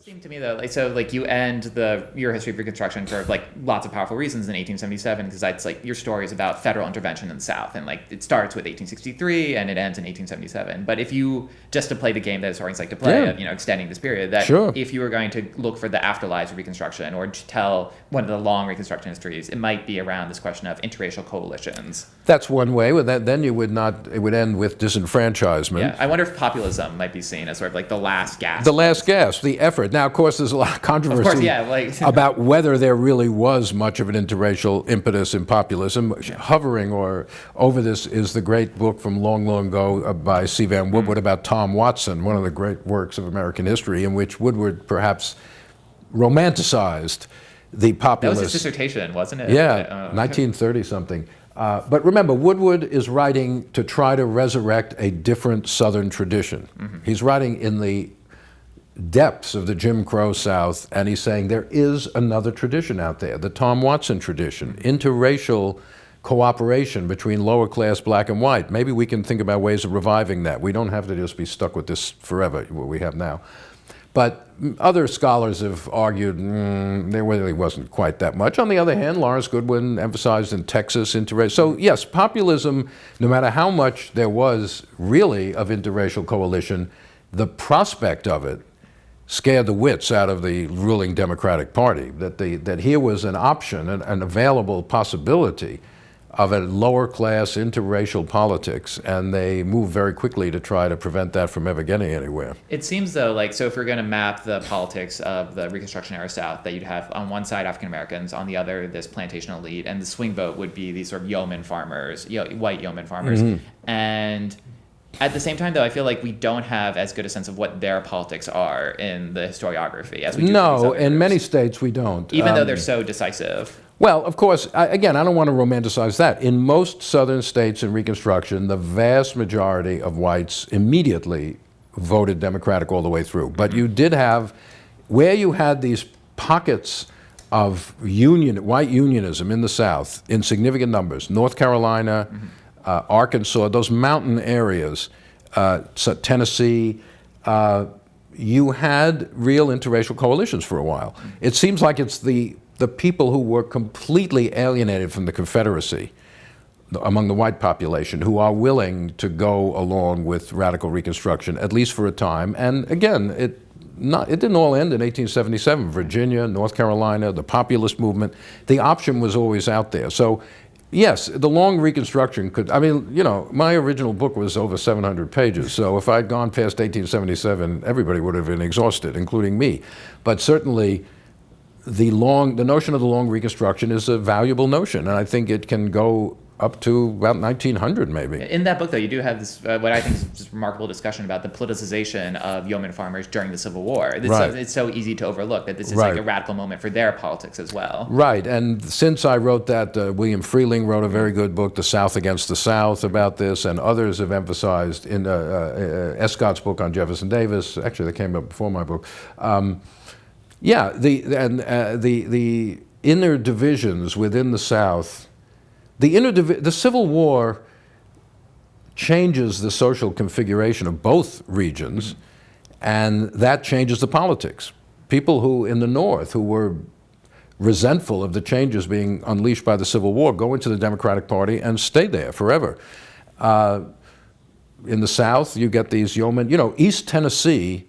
Seemed to me though, you end your history of Reconstruction for lots of powerful reasons in 1877, because it's your story is about federal intervention in the South, and it starts with 1863 and it ends in 1877. But if you just to play the game that historians like to play, of, extending this period, that if you were going to look for the afterlives of Reconstruction or to tell one of the long Reconstruction histories, it might be around this question of interracial coalitions. That's one way. Then you would not. It would end with disenfranchisement. Yeah, I wonder if populism might be seen as sort of the last gasp. The last gasp, the effort. Now, of course, there's a lot of controversy about whether there really was much of an interracial impetus in populism. Hovering over this is the great book from long, long ago by C. Vann Woodward about Tom Watson, one of the great works of American history, in which Woodward perhaps romanticized the populist. That was his dissertation, wasn't it? Yeah, 1930-something. But remember, Woodward is writing to try to resurrect a different Southern tradition. He's writing in the depths of the Jim Crow South, and he's saying there is another tradition out there, the Tom Watson tradition, interracial cooperation between lower class black and white. Maybe we can think about ways of reviving that. We don't have to just be stuck with this forever, what we have now. But other scholars have argued there really wasn't quite that much. On the other hand, Lawrence Goodwin emphasized in Texas interracial. So yes, populism, no matter how much there was really of interracial coalition, the prospect of it scared the wits out of the ruling Democratic Party, that here was an option, an available possibility of a lower class interracial politics, and they moved very quickly to try to prevent that from ever getting anywhere. It seems though, so if we're going to map the politics of the Reconstruction era South, that you'd have on one side African Americans, on the other this plantation elite, and the swing vote would be these sort of yeoman farmers, white yeoman farmers. And at the same time, though, I feel like we don't have as good a sense of what their politics are in the historiography as we do. No, in many states we don't. Even though they're so decisive. Well, of course, again, I don't want to romanticize that. In most Southern states in Reconstruction, the vast majority of whites immediately voted Democratic all the way through. But you did have, where you had these pockets of white unionism in the South in significant numbers, North Carolina, Arkansas, those mountain areas, Tennessee, you had real interracial coalitions for a while. It seems like it's the people who were completely alienated from the Confederacy among the white population who are willing to go along with radical Reconstruction, at least for a time. And again, it didn't all end in 1877. Virginia, North Carolina, the populist movement, the option was always out there. So yes, the long Reconstruction could, my original book was over 700 pages, so if I'd gone past 1877, everybody would have been exhausted, including me. But certainly, the notion of the long Reconstruction is a valuable notion, and I think it can go up to about 1900 maybe. In that book, though, you do have this, what I think is just remarkable discussion about the politicization of yeoman farmers during the Civil War. It's so easy to overlook that this is a radical moment for their politics as well. Right, and since I wrote that, William Freeling wrote a very good book, The South Against the South, about this, and others have emphasized in Escott's book on Jefferson Davis. Actually, that came up before my book. The inner divisions within the South. The Civil War changes the social configuration of both regions, and that changes the politics. People who in the North who were resentful of the changes being unleashed by the Civil War go into the Democratic Party and stay there forever. In the South, you get these yeomen. East Tennessee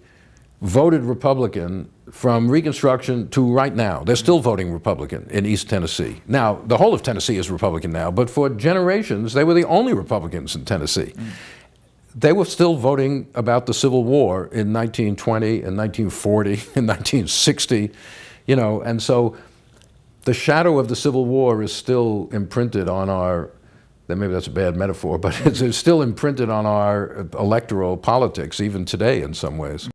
voted Republican from Reconstruction to right now. They're still voting Republican in East Tennessee. Now, the whole of Tennessee is Republican now, but for generations, they were the only Republicans in Tennessee. They were still voting about the Civil War in 1920, in 1940, in 1960, and so the shadow of the Civil War is still imprinted on maybe that's a bad metaphor, but it's still imprinted on our electoral politics, even today in some ways.